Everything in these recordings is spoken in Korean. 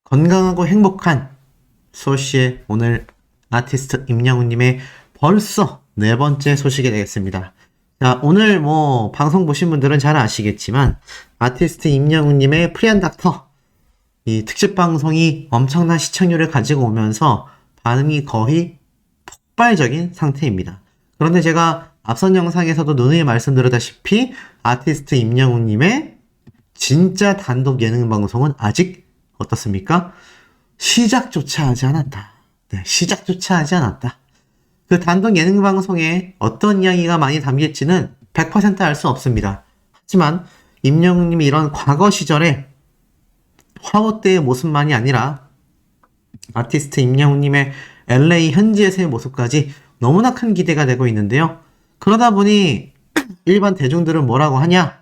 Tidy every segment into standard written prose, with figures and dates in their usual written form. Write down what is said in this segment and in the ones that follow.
건강하고 행복한 소시의 오늘 아티스트 임영웅님의 벌써 네 번째 소식이 되겠습니다. 자, 오늘 방송 보신 분들은 잘 아시겠지만 아티스트 임영웅님의 프리한 닥터 이 특집 방송이 엄청난 시청률을 가지고 오면서 반응이 거의 폭발적인 상태입니다. 그런데 제가 앞선 영상에서도 누누이 말씀드렸다시피 아티스트 임영웅님의 진짜 단독 예능 방송은 아직 어떻습니까? 시작조차 하지 않았다. 네, 시작조차 하지 않았다. 그 단독 예능 방송에 어떤 이야기가 많이 담길지는 100% 알 수 없습니다. 하지만 임영웅님이 이런 과거 시절에 화호 때의 모습만이 아니라 아티스트 임영웅님의 LA 현지에서의 모습까지 너무나 큰 기대가 되고 있는데요. 그러다 보니 일반 대중들은 뭐라고 하냐?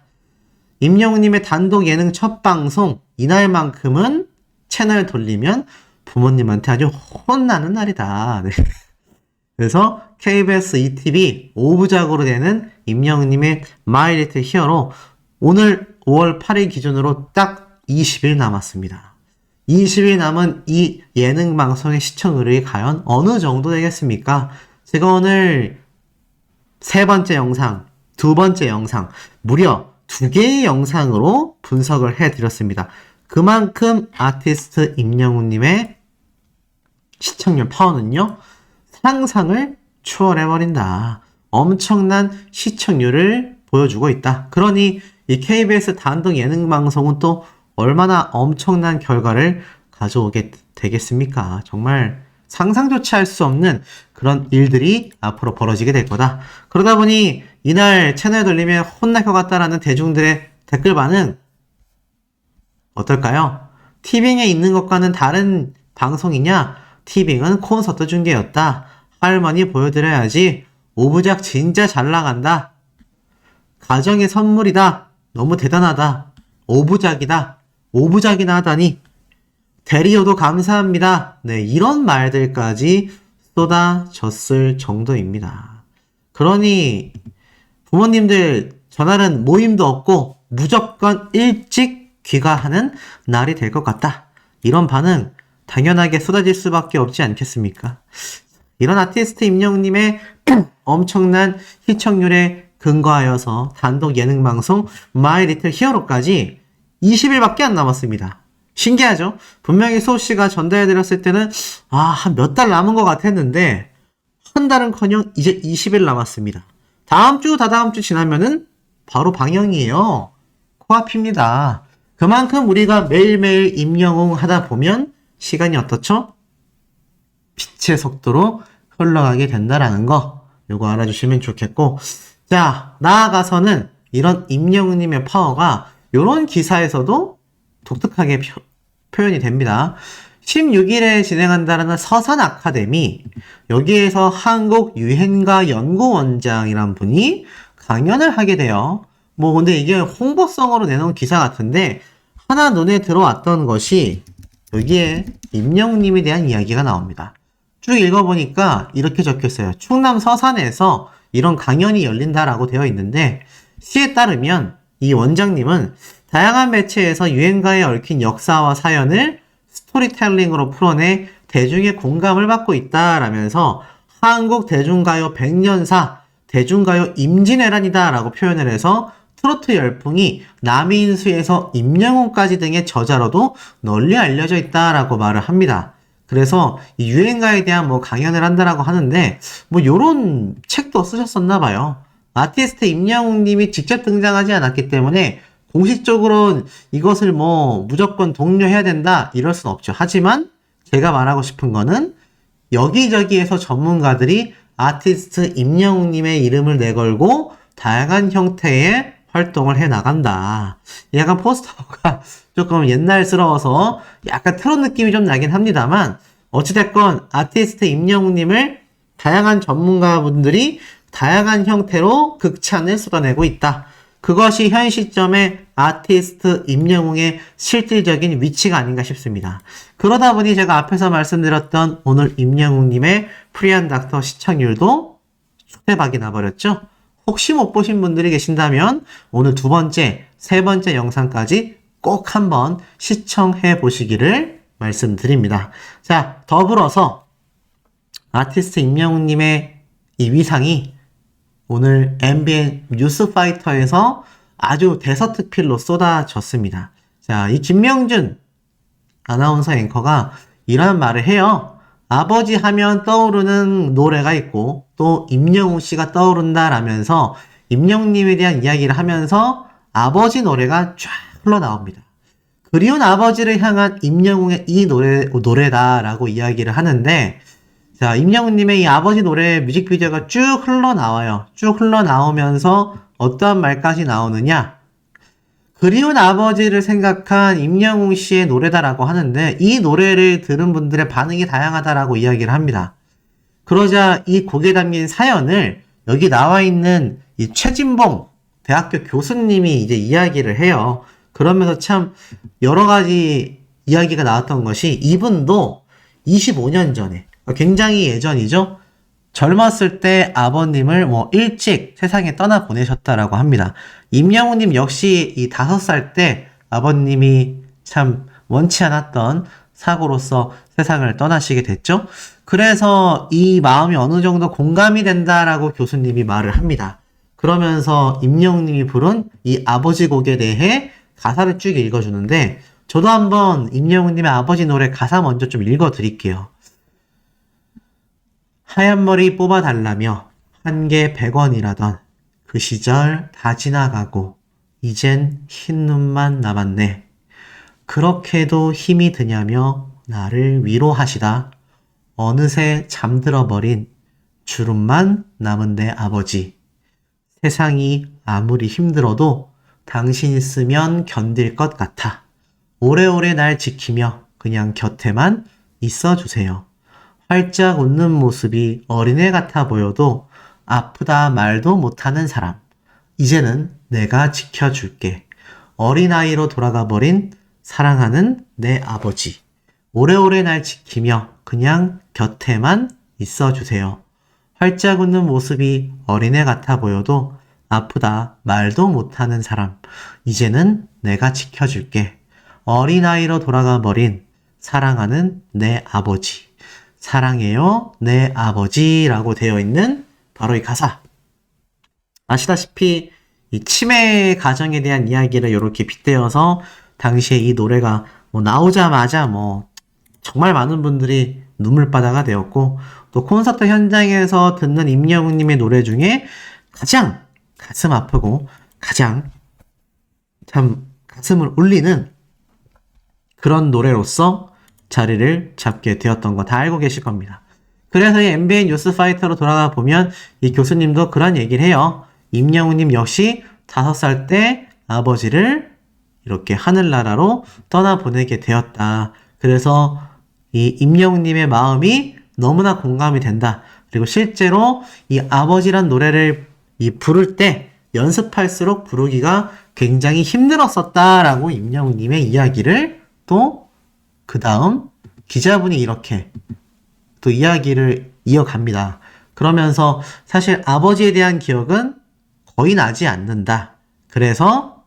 임영웅님의 단독 예능 첫 방송 이날만큼은 채널 돌리면 부모님한테 아주 혼나는 날이다. 네. 그래서 KBS ETV 5부작으로 되는 임영웅님의 My Little Hero로 오늘 5월 8일 기준으로 딱 20일 남았습니다. 20일 남은 이 예능 방송의 시청률이 과연 어느 정도 되겠습니까? 제가 오늘 세 번째 영상, 두 번째 영상, 무려 2개의 영상으로 분석을 해드렸습니다. 그만큼 아티스트 임영웅님의 시청률 파워는요, 상상을 초월해버린다. 엄청난 시청률을 보여주고 있다. 그러니 이 KBS 단독 예능 방송은 또 얼마나 엄청난 결과를 가져오게 되겠습니까? 정말 상상조차 할 수 없는 그런 일들이 앞으로 벌어지게 될 거다. 그러다 보니 이날 채널 돌리면 혼날 것 같다라는 대중들의 댓글 반응 어떨까요? 티빙에 있는 것과는 다른 방송이냐? 티빙은 콘서트 중계였다. 할머니 보여드려야지. 오부작 진짜 잘 나간다. 가정의 선물이다. 너무 대단하다. 오부작이다. 오부작이나 하다니. 대리어도 감사합니다. 네, 이런 말들까지 쏟아졌을 정도입니다. 그러니 부모님들 전날은 모임도 없고 무조건 일찍 귀가하는 날이 될 것 같다. 이런 반응 당연하게 쏟아질 수밖에 없지 않겠습니까? 이런 아티스트 임영웅님의 엄청난 시청률에 근거하여서 단독 예능 방송 My Little Hero까지 20일밖에 안 남았습니다. 신기하죠? 분명히 소씨가 전달해드렸을 때는 한 몇 달 남은 것 같았는데 한 달은커녕 이제 20일 남았습니다. 다음 주, 다다음 주 지나면은 바로 방영이에요. 코앞입니다. 그만큼 우리가 매일매일 임영웅 하다 보면 시간이 어떻죠? 빛의 속도로 흘러가게 된다라는 거 요거 알아주시면 좋겠고, 자, 나아가서는 이런 임영웅님의 파워가 요런 기사에서도 독특하게 표현이 됩니다. 16일에 진행한다는 서산 아카데미, 여기에서 한국 유행가 연구원장이란 분이 강연을 하게 돼요. 근데 이게 홍보성으로 내놓은 기사 같은데 하나 눈에 들어왔던 것이 여기에 임영웅님에 대한 이야기가 나옵니다. 쭉 읽어보니까 이렇게 적혀있어요. 충남 서산에서 이런 강연이 열린다라고 되어 있는데, 시에 따르면 이 원장님은 다양한 매체에서 유행가에 얽힌 역사와 사연을 스토리텔링으로 풀어내 대중의 공감을 받고 있다라면서 한국 대중가요 100년사 대중가요 임진왜란이다 라고 표현을 해서 트로트 열풍이 남인수에서 임영웅까지 등의 저자로도 널리 알려져 있다라고 말을 합니다. 그래서 이 유행가에 대한 강연을 한다라고 하는데 요런 책도 쓰셨었나 봐요. 아티스트 임영웅님이 직접 등장하지 않았기 때문에 공식적으로 이것을 무조건 독려해야 된다 이럴 순 없죠. 하지만 제가 말하고 싶은 거는 여기저기에서 전문가들이 아티스트 임영웅님의 이름을 내걸고 다양한 형태의 활동을 해 나간다. 약간 포스터가 조금 옛날스러워서 약간 트롯 느낌이 좀 나긴 합니다만, 어찌됐건 아티스트 임영웅님을 다양한 전문가분들이 다양한 형태로 극찬을 쏟아내고 있다. 그것이 현 시점의 아티스트 임영웅의 실질적인 위치가 아닌가 싶습니다. 그러다 보니 제가 앞에서 말씀드렸던 오늘 임영웅님의 프리한 닥터 시청률도 쑥대박이 나버렸죠. 혹시 못 보신 분들이 계신다면 오늘 두 번째, 세 번째 영상까지 꼭 한번 시청해 보시기를 말씀드립니다. 자, 더불어서 아티스트 임영웅님의 이 위상이 오늘 MBN 뉴스파이터에서 아주 대서특필로 쏟아졌습니다. 자, 이 김명준 아나운서 앵커가 이런 말을 해요. 아버지 하면 떠오르는 노래가 있고 또 임영웅 씨가 떠오른다라면서 임영웅님에 대한 이야기를 하면서 아버지 노래가 쫙 흘러나옵니다. 그리운 아버지를 향한 임영웅의 이 노래다라고 이야기를 하는데, 자, 임영웅님의 이 아버지 노래 뮤직비디오가 쭉 흘러나와요. 쭉 흘러나오면서 어떠한 말까지 나오느냐? 그리운 아버지를 생각한 임영웅 씨의 노래다라고 하는데, 이 노래를 들은 분들의 반응이 다양하다라고 이야기를 합니다. 그러자 이 곡에 담긴 사연을 여기 나와 있는 이 최진봉 대학교 교수님이 이제 이야기를 해요. 그러면서 참 여러 가지 이야기가 나왔던 것이, 이분도 25년 전에, 굉장히 예전이죠. 젊었을 때 아버님을 일찍 세상에 떠나 보내셨다라고 합니다. 임영웅님 역시 이 5살 때 아버님이 참 원치 않았던 사고로서 세상을 떠나시게 됐죠. 그래서 이 마음이 어느 정도 공감이 된다라고 교수님이 말을 합니다. 그러면서 임영웅님이 부른 이 아버지 곡에 대해 가사를 쭉 읽어주는데, 저도 한번 임영웅님의 아버지 노래 가사 먼저 좀 읽어드릴게요. 하얀 머리 뽑아달라며 한 개 100원이라던 그 시절 다 지나가고 이젠 흰 눈만 남았네. 그렇게도 힘이 드냐며 나를 위로하시다 어느새 잠들어버린 주름만 남은 내 아버지. 세상이 아무리 힘들어도 당신 있으면 견딜 것 같아. 오래오래 날 지키며 그냥 곁에만 있어주세요. 활짝 웃는 모습이 어린애 같아 보여도 아프다 말도 못하는 사람. 이제는 내가 지켜줄게. 어린아이로 돌아가버린 사랑하는 내 아버지. 오래오래 날 지키며 그냥 곁에만 있어주세요. 활짝 웃는 모습이 어린애 같아 보여도 아프다 말도 못하는 사람. 이제는 내가 지켜줄게. 어린아이로 돌아가버린 사랑하는 내 아버지. 사랑해요, 내 아버지라고 되어 있는 바로 이 가사. 아시다시피 이 치매 가정에 대한 이야기를 이렇게 빗대어서 당시에 이 노래가 나오자마자 정말 많은 분들이 눈물바다가 되었고, 또 콘서트 현장에서 듣는 임영웅님의 노래 중에 가장 가슴 아프고 가장 참 가슴을 울리는 그런 노래로서 자리를 잡게 되었던 거 다 알고 계실 겁니다. 그래서 이 MBN 뉴스파이터로 돌아가 보면 이 교수님도 그런 얘기를 해요. 임영웅님 역시 5살 때 아버지를 이렇게 하늘나라로 떠나보내게 되었다. 그래서 이 임영웅님의 마음이 너무나 공감이 된다. 그리고 실제로 이 아버지란 노래를 부를 때 연습할수록 부르기가 굉장히 힘들었었다라고 임영웅님의 이야기를 또 그 다음 기자분이 이렇게 또 이야기를 이어갑니다. 그러면서 사실 아버지에 대한 기억은 거의 나지 않는다. 그래서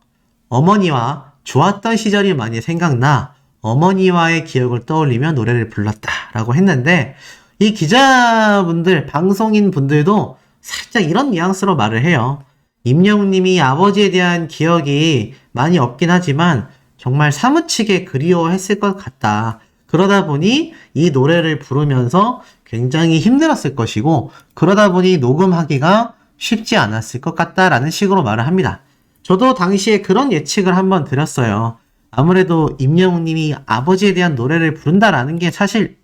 어머니와 좋았던 시절이 많이 생각나 어머니와의 기억을 떠올리며 노래를 불렀다라고 했는데, 이 기자분들, 방송인 분들도 살짝 이런 뉘앙스로 말을 해요. 임영웅님이 아버지에 대한 기억이 많이 없긴 하지만 정말 사무치게 그리워했을 것 같다. 그러다 보니 이 노래를 부르면서 굉장히 힘들었을 것이고, 그러다 보니 녹음하기가 쉽지 않았을 것 같다라는 식으로 말을 합니다. 저도 당시에 그런 예측을 한번 드렸어요. 아무래도 임영웅님이 아버지에 대한 노래를 부른다라는 게 사실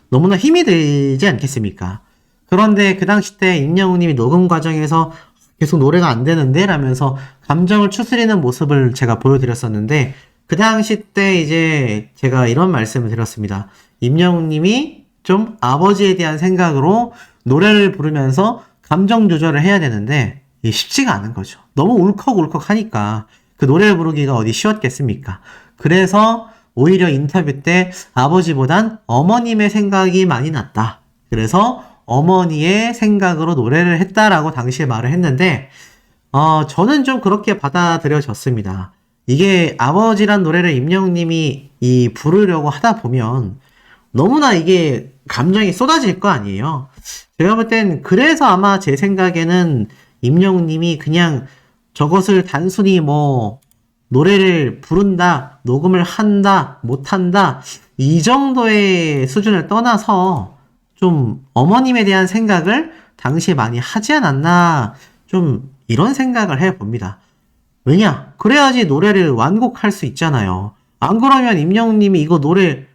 너무나 힘이 들지 않겠습니까? 그런데 그 당시 때 임영웅님이 녹음 과정에서 계속 노래가 안 되는데 라면서 감정을 추스리는 모습을 제가 보여드렸었는데, 그 당시 때 이제 제가 이런 말씀을 드렸습니다. 임영웅님이 좀 아버지에 대한 생각으로 노래를 부르면서 감정 조절을 해야 되는데 쉽지가 않은 거죠. 너무 울컥울컥 하니까 그 노래를 부르기가 어디 쉬웠겠습니까? 그래서 오히려 인터뷰 때 아버지보단 어머님의 생각이 많이 났다. 그래서 어머니의 생각으로 노래를 했다라고 당시에 말을 했는데, 저는 좀 그렇게 받아들여졌습니다. 이게 아버지란 노래를 임영웅님이 부르려고 하다 보면 너무나 이게 감정이 쏟아질 거 아니에요. 제가 볼 땐 그래서 아마 제 생각에는 임영웅님이 그냥 저것을 단순히 뭐 노래를 부른다, 녹음을 한다, 못한다 이 정도의 수준을 떠나서 좀 어머님에 대한 생각을 당시에 많이 하지 않았나 좀 이런 생각을 해봅니다. 왜냐? 그래야지 노래를 완곡할 수 있잖아요. 안 그러면 임영웅님이 이거 노래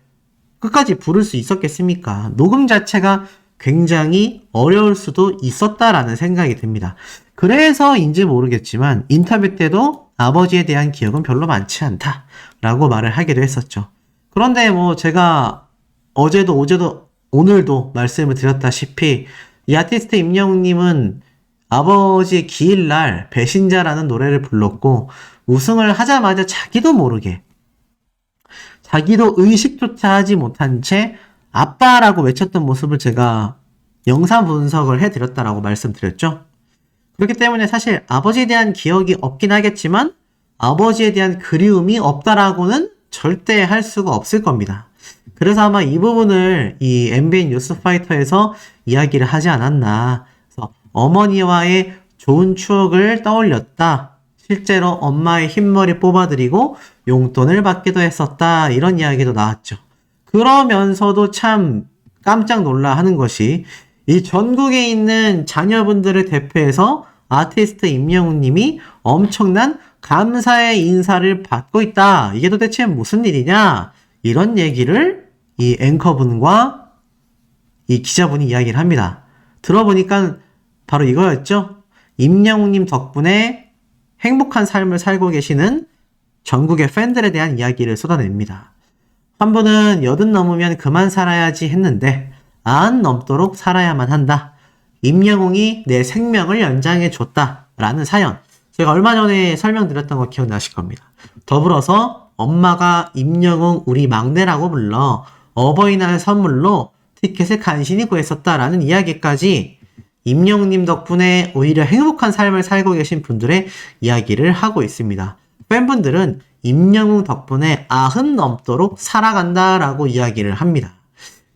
끝까지 부를 수 있었겠습니까? 녹음 자체가 굉장히 어려울 수도 있었다라는 생각이 듭니다. 그래서인지 모르겠지만 인터뷰 때도 아버지에 대한 기억은 별로 많지 않다라고 말을 하기도 했었죠. 그런데 뭐 제가 어제도 오늘도 말씀을 드렸다시피 이 아티스트 임영웅님은 아버지의 기일날 배신자라는 노래를 불렀고 우승을 하자마자 자기도 모르게 자기도 의식조차 하지 못한 채 아빠라고 외쳤던 모습을 제가 영상 분석을 해드렸다라고 말씀드렸죠. 그렇기 때문에 사실 아버지에 대한 기억이 없긴 하겠지만 아버지에 대한 그리움이 없다라고는 절대 할 수가 없을 겁니다. 그래서 아마 이 부분을 이 MBN 뉴스파이터에서 이야기를 하지 않았나. 그래서 어머니와의 좋은 추억을 떠올렸다. 실제로 엄마의 흰머리 뽑아드리고 용돈을 받기도 했었다. 이런 이야기도 나왔죠. 그러면서도 참 깜짝 놀라 하는 것이 이 전국에 있는 자녀분들을 대표해서 아티스트 임영웅님이 엄청난 감사의 인사를 받고 있다. 이게 도대체 무슨 일이냐? 이런 얘기를 이 앵커분과 이 기자분이 이야기를 합니다. 들어보니까 바로 이거였죠. 임영웅님 덕분에 행복한 삶을 살고 계시는 전국의 팬들에 대한 이야기를 쏟아냅니다. 한 분은 80 넘으면 그만 살아야지 했는데 90 넘도록 살아야만 한다. 임영웅이 내 생명을 연장해 줬다. 라는 사연. 제가 얼마 전에 설명드렸던 거 기억나실 겁니다. 더불어서 엄마가 임영웅 우리 막내라고 불러 어버이날 선물로 티켓을 간신히 구했었다라는 이야기까지 임영웅님 덕분에 오히려 행복한 삶을 살고 계신 분들의 이야기를 하고 있습니다. 팬분들은 임영웅 덕분에 90 넘도록 살아간다라고 이야기를 합니다.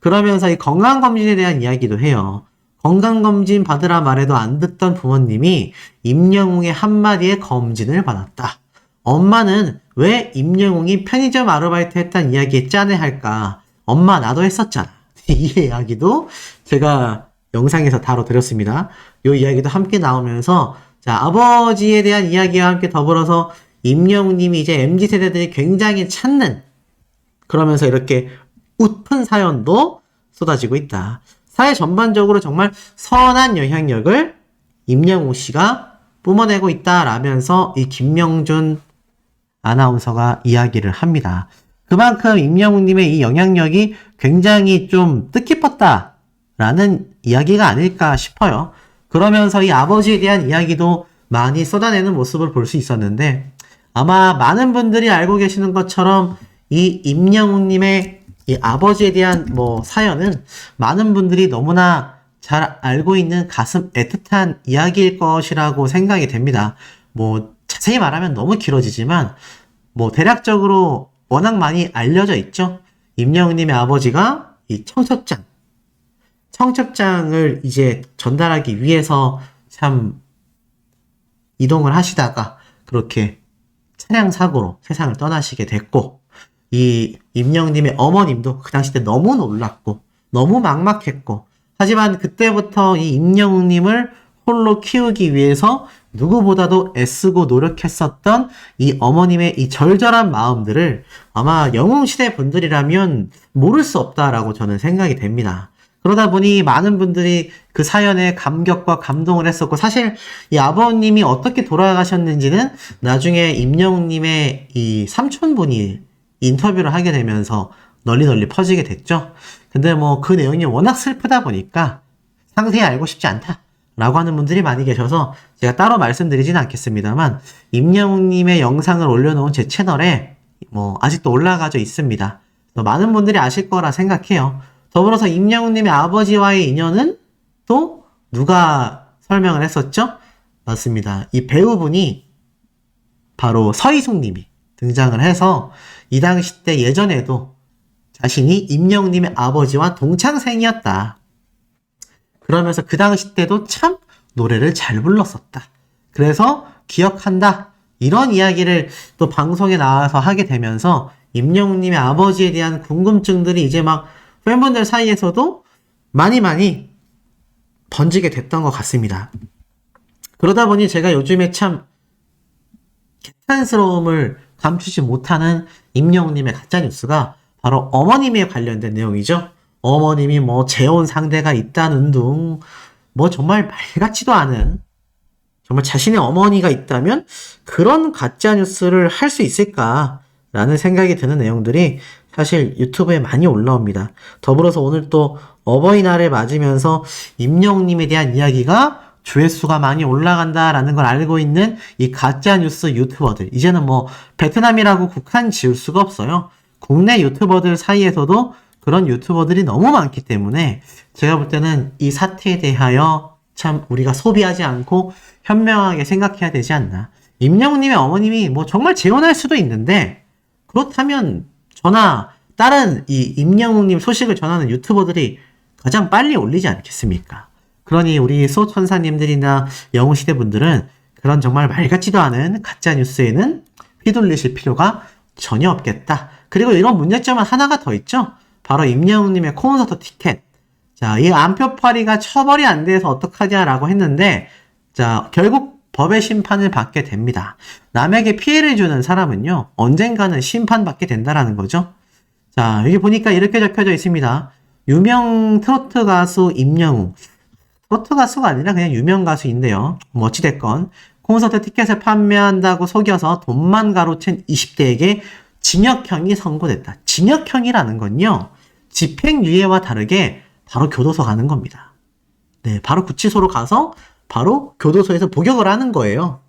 그러면서 이 건강검진에 대한 이야기도 해요. 건강검진 받으라 말해도 안 듣던 부모님이 임영웅의 한마디에 검진을 받았다. 엄마는 왜 임영웅이 편의점 아르바이트 했다는 이야기에 짠해할까? 엄마 나도 했었잖아. 이 이야기도 제가 영상에서 다뤄드렸습니다. 이 이야기도 함께 나오면서 자 아버지에 대한 이야기와 함께 더불어서 임영웅님이 이제 MZ세대들이 굉장히 찾는 그러면서 이렇게 웃픈 사연도 쏟아지고 있다. 사회 전반적으로 정말 선한 영향력을 임영웅 씨가 뿜어내고 있다라면서 이 김명준 아나운서가 이야기를 합니다. 그만큼 임영웅님의 이 영향력이 굉장히 좀 뜻깊었다라는 이야기가 아닐까 싶어요. 그러면서 이 아버지에 대한 이야기도 많이 쏟아내는 모습을 볼 수 있었는데 아마 많은 분들이 알고 계시는 것처럼 이 임영웅님의 이 아버지에 대한 사연은 많은 분들이 너무나 잘 알고 있는 가슴 애틋한 이야기일 것이라고 생각이 됩니다. 자세히 말하면 너무 길어지지만 대략적으로 워낙 많이 알려져 있죠. 임영웅님의 아버지가 이 청첩장을 이제 전달하기 위해서 참 이동을 하시다가 그렇게 차량 사고로 세상을 떠나시게 됐고 이 임영웅님의 어머님도 그 당시 때 너무 놀랐고 너무 막막했고 하지만 그때부터 이 임영웅님을 홀로 키우기 위해서 누구보다도 애쓰고 노력했었던 이 어머님의 이 절절한 마음들을 아마 영웅시대 분들이라면 모를 수 없다라고 저는 생각이 됩니다. 그러다 보니 많은 분들이 그 사연에 감격과 감동을 했었고 사실 이 아버님이 어떻게 돌아가셨는지는 나중에 임영웅님의 이 삼촌분이 인터뷰를 하게 되면서 널리 퍼지게 됐죠. 근데 그 내용이 워낙 슬프다 보니까 상세히 알고 싶지 않다라고 하는 분들이 많이 계셔서 제가 따로 말씀드리진 않겠습니다만 임영웅님의 영상을 올려놓은 제 채널에 아직도 올라가져 있습니다. 많은 분들이 아실 거라 생각해요. 더불어서 임영웅님의 아버지와의 인연은 또 누가 설명을 했었죠? 맞습니다. 이 배우분이 바로 서희숙님이 등장을 해서 이 당시 때 예전에도 자신이 임영웅님의 아버지와 동창생이었다. 그러면서 그 당시 때도 참 노래를 잘 불렀었다. 그래서 기억한다. 이런 이야기를 또 방송에 나와서 하게 되면서 임영웅님의 아버지에 대한 궁금증들이 이제 막 팬분들 사이에서도 많이 번지게 됐던 것 같습니다. 그러다 보니 제가 요즘에 참 개탄스러움을 감추지 못하는 임영웅님의 가짜뉴스가 바로 어머님에 관련된 내용이죠. 어머님이 뭐 재혼 상대가 있다는 둥, 뭐 정말 말 같지도 않은, 정말 자신의 어머니가 있다면 그런 가짜뉴스를 할 수 있을까라는 생각이 드는 내용들이 사실 유튜브에 많이 올라옵니다. 더불어서 오늘 또 어버이날을 맞으면서 임영웅님에 대한 이야기가 조회수가 많이 올라간다라는 걸 알고 있는 이 가짜뉴스 유튜버들. 이제는 뭐 베트남이라고 국한 지을 수가 없어요. 국내 유튜버들 사이에서도 그런 유튜버들이 너무 많기 때문에 제가 볼 때는 이 사태에 대하여 참 우리가 소비하지 않고 현명하게 생각해야 되지 않나. 임영웅님의 어머님이 뭐 정말 재혼할 수도 있는데 그렇다면 저나 다른 이 임영웅님 소식을 전하는 유튜버들이 가장 빨리 올리지 않겠습니까? 그러니 우리 소천사님들이나 영웅시대분들은 그런 정말 말 같지도 않은 가짜뉴스에는 휘둘리실 필요가 전혀 없겠다. 그리고 이런 문제점은 하나가 더 있죠. 바로 임영웅님의 콘서트 티켓. 자, 이 안표파리가 처벌이 안 돼서 어떡하냐라고 했는데, 자, 결국 법의 심판을 받게 됩니다. 남에게 피해를 주는 사람은요, 언젠가는 심판받게 된다라는 거죠. 자, 여기 보니까 이렇게 적혀져 있습니다. 유명 트로트 가수 임영웅. 트로트 가수가 아니라 그냥 유명 가수인데요. 뭐 어찌됐건 콘서트 티켓을 판매한다고 속여서 돈만 가로챈 20대에게 징역형이 선고됐다. 징역형이라는 건요, 집행유예와 다르게 바로 교도소 가는 겁니다. 네, 바로 구치소로 가서 바로 교도소에서 복역을 하는 거예요.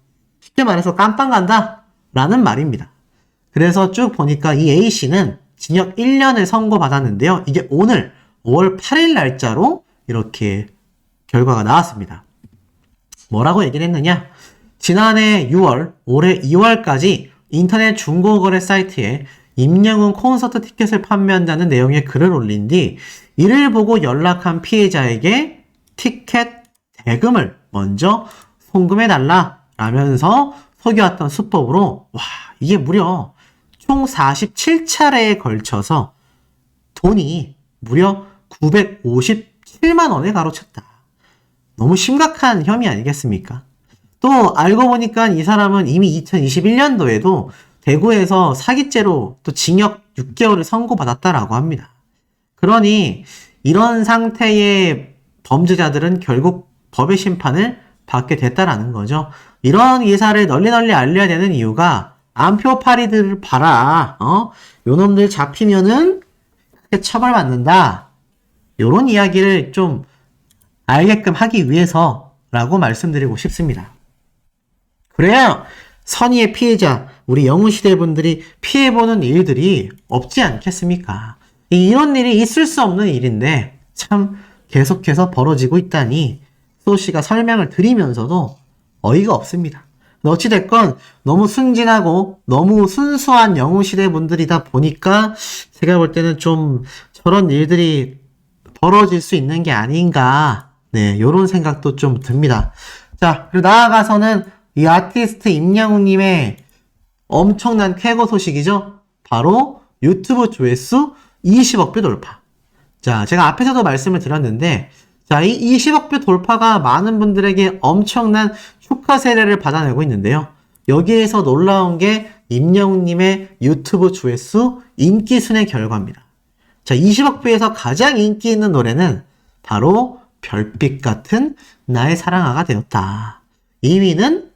쉽게 말해서 깜빵 간다 라는 말입니다. 그래서 쭉 보니까 이 A씨는 징역 1년을 선고받았는데요. 이게 오늘 5월 8일 날짜로 이렇게 결과가 나왔습니다. 뭐라고 얘기를 했느냐? 지난해 6월, 올해 2월까지 인터넷 중고거래 사이트에 임영웅 콘서트 티켓을 판매한다는 내용의 글을 올린 뒤 이를 보고 연락한 피해자에게 티켓 대금을 먼저 송금해달라 라면서 속여왔던 수법으로 와, 이게 무려 총 47차례에 걸쳐서 돈이 무려 957만 원에 가로챘다. 너무 심각한 혐의 아니겠습니까? 또 알고 보니까 이 사람은 이미 2021년도에도 대구에서 사기죄로 또 징역 6개월을 선고받았다라고 합니다. 그러니 이런 상태의 범죄자들은 결국 법의 심판을 받게 됐다라는 거죠. 이런 기사를 널리 알려야 되는 이유가 안표파리들을 봐라. 요놈들 잡히면은 크게 처벌받는다. 요런 이야기를 좀 알게끔 하기 위해서라고 말씀드리고 싶습니다. 그래야 선의의 피해자, 우리 영웅시대 분들이 피해보는 일들이 없지 않겠습니까? 이런 일이 있을 수 없는 일인데 참 계속해서 벌어지고 있다니 소씨가 설명을 드리면서도 어이가 없습니다. 어찌됐건 너무 순진하고 너무 순수한 영웅시대 분들이다 보니까 제가 볼 때는 좀 저런 일들이 벌어질 수 있는 게 아닌가, 네, 요런 생각도 좀 듭니다. 자, 그리고 나아가서는 이 아티스트 임영웅님의 엄청난 쾌거 소식이죠. 바로 유튜브 조회수 20억 뷰 돌파. 자, 제가 앞에서도 말씀을 드렸는데, 자, 이 20억 뷰 돌파가 많은 분들에게 엄청난 축하 세례를 받아내고 있는데요. 여기에서 놀라운 게 임영웅님의 유튜브 조회수 인기 순의 결과입니다. 자, 20억 뷰에서 가장 인기 있는 노래는 바로 별빛 같은 나의 사랑아가 되었다. 2위는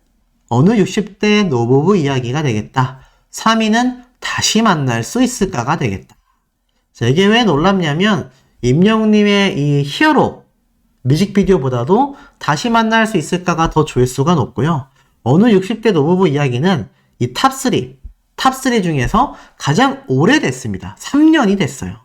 어느 60대 노부부 이야기가 되겠다. 3위는 다시 만날 수 있을까가 되겠다. 자, 이게 왜 놀랍냐면 임영웅님의 이 히어로 뮤직비디오보다도 다시 만날 수 있을까가 더 조회수가 높고요. 어느 60대 노부부 이야기는 이 탑3 중에서 가장 오래됐습니다. 3년이 됐어요.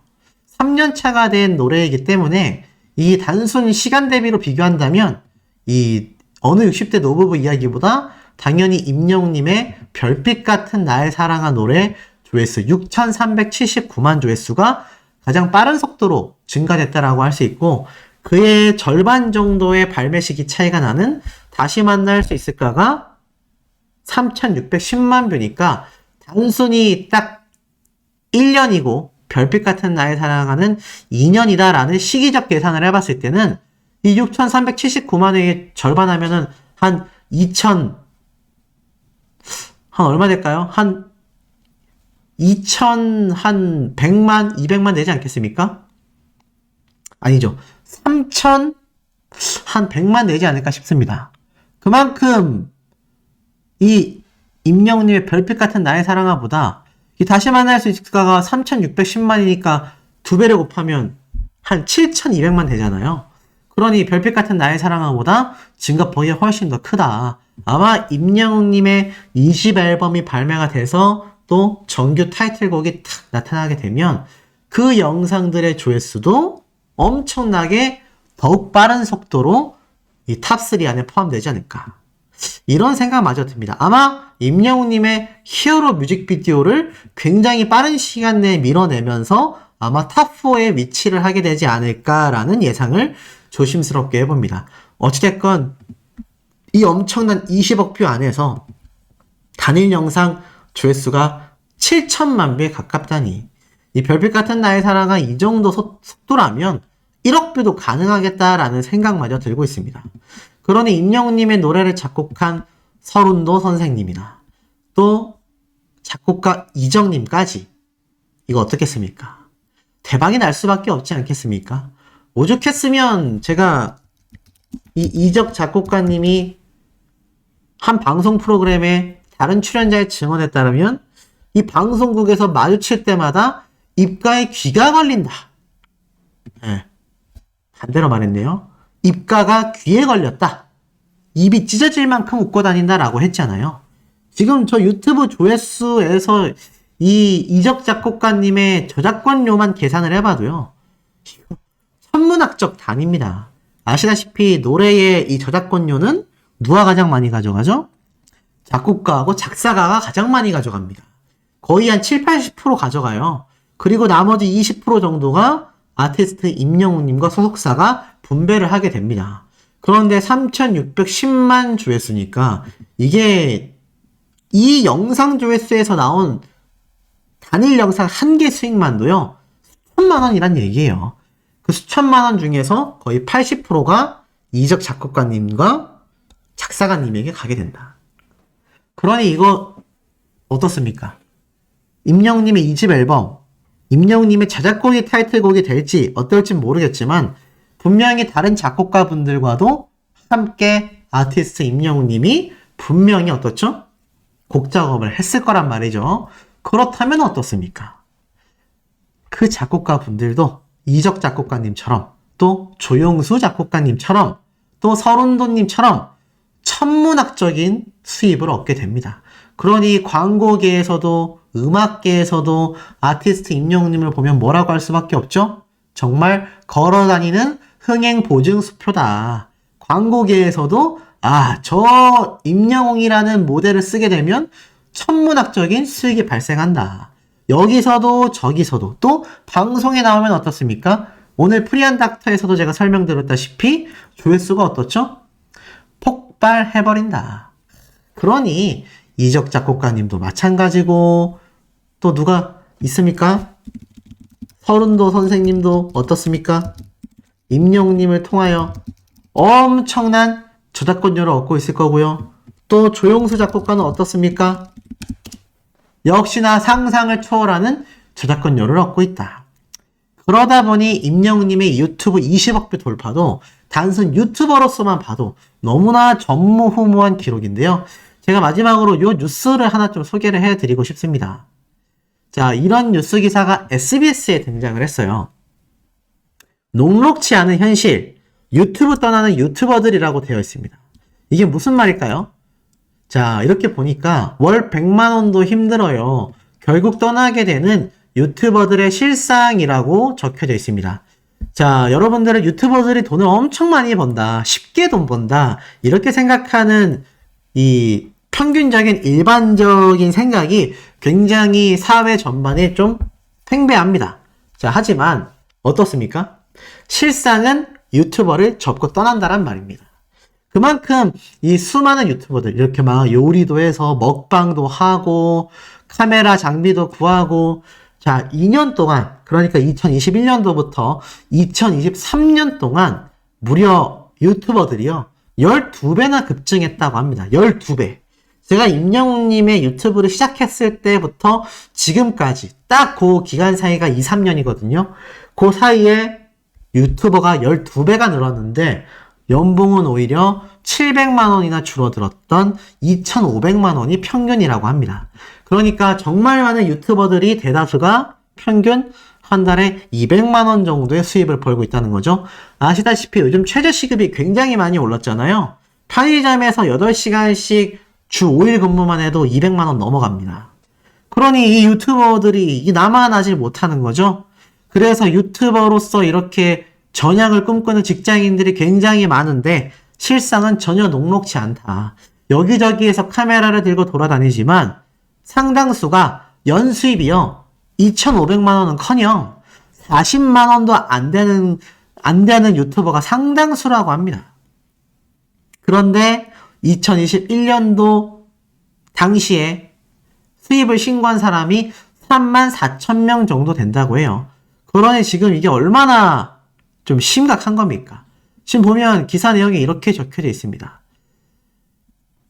3년 차가 된 노래이기 때문에 이 단순 시간 대비로 비교한다면 이 어느 60대 노부부 이야기보다 당연히 임영웅님의 별빛 같은 나의 사랑아 노래 조회수 6,379만 조회수가 가장 빠른 속도로 증가됐다라고 할 수 있고, 그의 절반 정도의 발매 시기 차이가 나는 다시 만날 수 있을까가 3,610만 뷰니까 단순히 딱 1년이고 별빛 같은 나의 사랑하는 2년이다라는 시기적 계산을 해봤을 때는 이 6,379만의 절반 하면은 한 얼마 될까요? 한 100만, 200만 되지 않겠습니까? 아니죠. 100만 되지 않을까 싶습니다. 그만큼 이 임영웅님의 별빛 같은 나의 사랑아보다 이 다시 만날 수 있을까가 3,610만이니까 두 배를 곱하면 한 7,200만 되잖아요. 그러니 별빛 같은 나의 사랑아보다 증가폭이 훨씬 더 크다. 아마 임영웅님의 20앨범이 발매가 돼서 또 정규 타이틀곡이 탁 나타나게 되면 그 영상들의 조회수도 엄청나게 더욱 빠른 속도로 이 탑3 안에 포함되지 않을까. 이런 생각마저 듭니다. 아마 임영웅님의 히어로 뮤직비디오를 굉장히 빠른 시간 내에 밀어내면서 아마 탑4에 위치를 하게 되지 않을까라는 예상을 조심스럽게 해봅니다. 어찌됐건 이 엄청난 20억 뷰 안에서 단일 영상 조회수가 7천만 뷰에 가깝다니, 이 별빛 같은 나의 사랑아 이 정도 속도라면 1억 뷰도 가능하겠다라는 생각마저 들고 있습니다. 그러니 임영웅님의 노래를 작곡한 서른도 선생님이나 또 작곡가 이정님까지 이거 어떻겠습니까? 대박이 날 수밖에 없지 않겠습니까? 오죽했으면 제가 이 이적 작곡가님이 한 방송 프로그램에 다른 출연자의 증언에 따르면 이 방송국에서 마주칠 때마다 입가에 귀가 걸린다. 네. 반대로 말했네요. 입가가 귀에 걸렸다. 입이 찢어질 만큼 웃고 다닌다라고 했잖아요. 지금 저 유튜브 조회수에서 이 이적 작곡가님의 저작권료만 계산을 해봐도요, 천문학적 단위입니다. 아시다시피 노래의 이 저작권료는 누가 가장 많이 가져가죠? 작곡가하고 작사가가 가장 많이 가져갑니다. 거의 한 7, 80% 가져가요. 그리고 나머지 20% 정도가 아티스트 임영웅님과 소속사가 분배를 하게 됩니다. 그런데 3,610만 조회수니까 이게 이 영상 조회수에서 나온 단일 영상 한 개 수익만도요, 수천만 원이란 얘기예요. 그 수천만 원 중에서 거의 80%가 이적 작곡가님과 작사가님에게 가게 된다. 그러니 이거 어떻습니까? 임영웅님의 2집 앨범, 임영웅님의 자작곡이 타이틀곡이 될지 어떨지 모르겠지만 분명히 다른 작곡가분들과도 함께 아티스트 임영웅님이 분명히 어떻죠? 곡 작업을 했을 거란 말이죠. 그렇다면 어떻습니까? 그 작곡가분들도 이적 작곡가님처럼 또 조용수 작곡가님처럼 또 서른도님처럼 천문학적인 수입을 얻게 됩니다. 그러니 광고계에서도 음악계에서도 아티스트 임영웅님을 보면 뭐라고 할 수밖에 없죠? 정말 걸어다니는 흥행보증수표다. 광고계에서도 저 임영웅이라는 모델을 쓰게 되면 천문학적인 수익이 발생한다. 여기서도 저기서도 또 방송에 나오면 어떻습니까? 오늘 프리한 닥터에서도 제가 설명드렸다시피 조회수가 어떻죠? 폭발해버린다. 그러니 이적 작곡가님도 마찬가지고 또 누가 있습니까? 서른도 선생님도 어떻습니까? 임영웅님을 통하여 엄청난 저작권료를 얻고 있을 거고요. 또 조용수 작곡가는 어떻습니까? 역시나 상상을 초월하는 저작권료를 얻고 있다. 그러다 보니 임영웅님의 유튜브 20억 뷰 돌파도 단순 유튜버로서만 봐도 너무나 전무후무한 기록인데요. 제가 마지막으로 요 뉴스를 하나 좀 소개를 해드리고 싶습니다. 자, 이런 뉴스 기사가 SBS에 등장을 했어요. 녹록치 않은 현실, 유튜브 떠나는 유튜버들이라고 되어 있습니다. 이게 무슨 말일까요? 자, 이렇게 보니까 월 100만 원도 힘들어요. 결국 떠나게 되는 유튜버들의 실상이라고 적혀져 있습니다. 자, 여러분들은 유튜버들이 돈을 엄청 많이 번다, 쉽게 돈 번다, 이렇게 생각하는 이 평균적인 일반적인 생각이 굉장히 사회 전반에 좀 팽배합니다. 자, 하지만 어떻습니까? 실상은 유튜버를 접고 떠난다란 말입니다. 그만큼 이 수많은 유튜버들 이렇게 막 요리도 해서 먹방도 하고 카메라 장비도 구하고 자 2년 동안 그러니까 2021년도부터 2023년 동안 무려 유튜버들이요 12배나 급증했다고 합니다. 12배. 제가 임영웅님의 유튜브를 시작했을 때부터 지금까지 딱 그 기간 사이가 2, 3년이거든요. 그 사이에 유튜버가 12배가 늘었는데 연봉은 오히려 700만 원이나 줄어들었던 2,500만 원이 평균이라고 합니다. 그러니까 정말 많은 유튜버들이 대다수가 평균 한 달에 200만 원 정도의 수입을 벌고 있다는 거죠. 아시다시피 요즘 최저시급이 굉장히 많이 올랐잖아요. 편의점에서 8시간씩 주 5일 근무만 해도 200만 원 넘어갑니다. 그러니 이 유튜버들이 나만 하지 못하는 거죠. 그래서 유튜버로서 이렇게 전향을 꿈꾸는 직장인들이 굉장히 많은데 실상은 전혀 녹록지 않다. 여기저기에서 카메라를 들고 돌아다니지만 상당수가 연수입이요. 2,500만 원은 커녕 40만 원도 안 되는 유튜버가 상당수라고 합니다. 그런데 2021년도 당시에 수입을 신고한 사람이 34,000명 정도 된다고 해요. 그러니 지금 이게 얼마나 좀 심각한 겁니까? 지금 보면 기사 내용이 이렇게 적혀져 있습니다.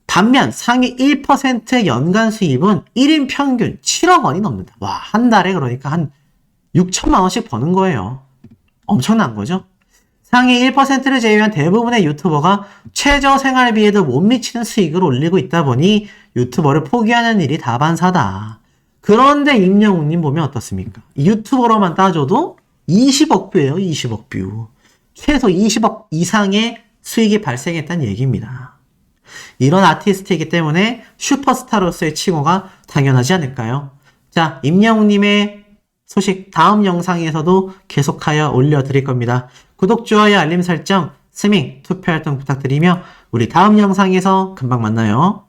반면 상위 1%의 연간 수입은 1인 평균 7억 원이 넘는다. 와, 한 달에 그러니까 한 6천만 원씩 버는 거예요. 엄청난 거죠? 상위 1%를 제외한 대부분의 유튜버가 최저 생활비에도 못 미치는 수익을 올리고 있다 보니 유튜버를 포기하는 일이 다반사다. 그런데 임영웅님 보면 어떻습니까? 유튜버로만 따져도 20억 뷰예요. 20억 뷰. 최소 20억 이상의 수익이 발생했다는 얘기입니다. 이런 아티스트이기 때문에 슈퍼스타로서의 칭호가 당연하지 않을까요? 자, 임영웅님의 소식 다음 영상에서도 계속하여 올려드릴 겁니다. 구독, 좋아요, 알림 설정, 스밍, 투표 활동 부탁드리며 우리 다음 영상에서 금방 만나요.